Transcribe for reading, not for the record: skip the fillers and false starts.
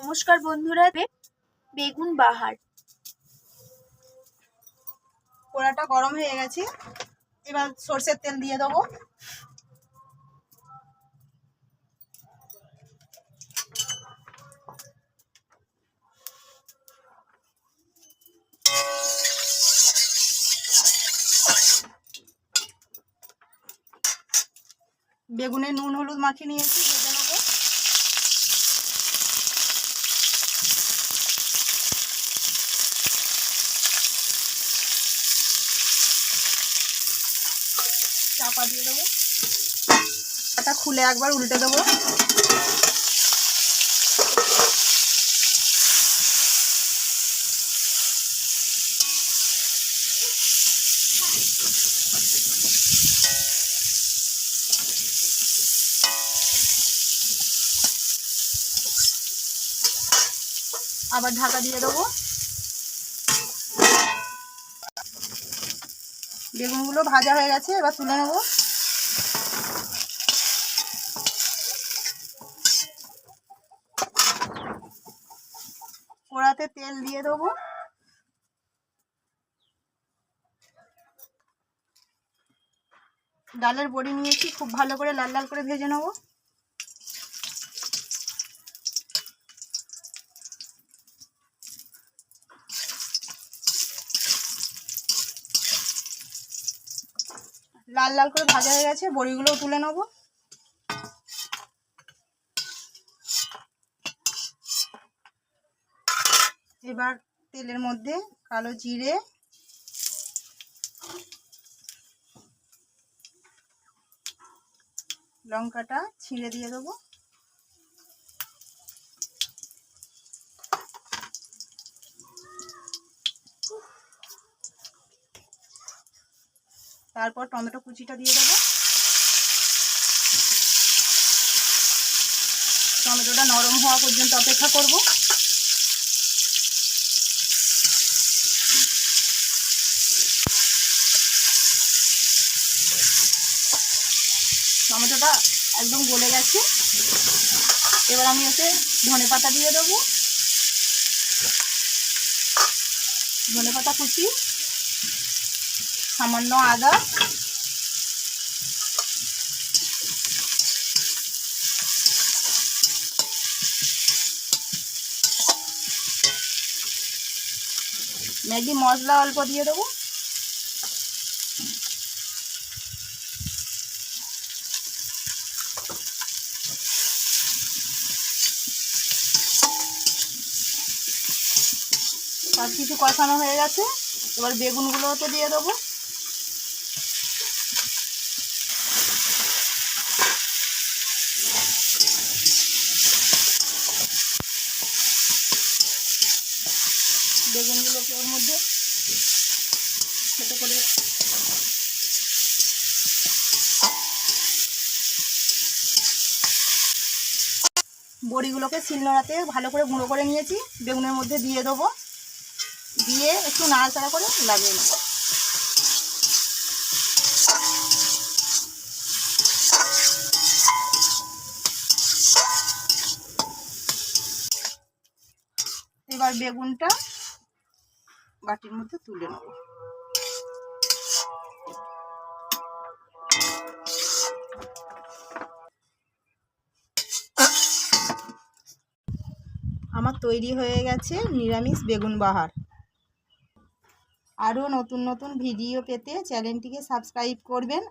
নমস্কার বন্ধুরা, বেগুন বাহার। কড়াটা গরম হয়ে গেছে, এবার সরষের তেল দিয়ে দেবো। বেগুনে নুন হলুদ মাখিয়ে নিয়েছি, ভেজে নেবো। চাপা দিয়ে দেবো, এটা খুলে একবার উল্টে দেবো। আবার ঢাকা দিয়ে দেবো। বেগুনগুলো ভাজা হয়ে গেছে, এবার তুলে নেবো। কড়াতে তেল দিয়ে দেবো। ডালের বড়ি নিয়েছি, খুব ভালো করে লাল লাল করে ভেজে নেবো। লাল লাল করে ভাজা হয়ে গেছে, বড়িগুলোও তুলে নেবো। এবার তেলের মধ্যে কালো জিরে, লঙ্কাটা ছিঁড়ে দিয়ে দেবো। তারপর টমেটো কুচিটা দিয়ে দেবো। টমেটোটা নরম হওয়া পর্যন্ত অপেক্ষা করব। টমেটোটা একদম গলে গেছে, এবার আমি এতে ধনেপাতা দিয়ে দেবো। ধনেপাতা কুচি, সামান্য আদা, ম্যাগি মশলা অল্প দিয়ে দেবো। সব কিছু কষানো হয়ে গেছে, এবার বেগুনগুলোতে দিয়ে দেবো। বেগুনগুলোকে ওর মধ্যে ছোট করে বড়িগুলোকে শিলনোড়াতে ভালো করে গুঁড়ো করে নিয়েছি, বেগুনের মধ্যে দিয়ে দেবো। দিয়ে একটু নাড়াচাড়া করে লাগিয়ে নেব। এবার বেগুনটা বাটির মধ্যে তুলে নেব। আমার তৈরি হয়ে গেছে নিরামিষ বেগুন বাহার। আরও নতুন নতুন ভিডিও পেতে চ্যানেলটিকে সাবস্ক্রাইব করবেন।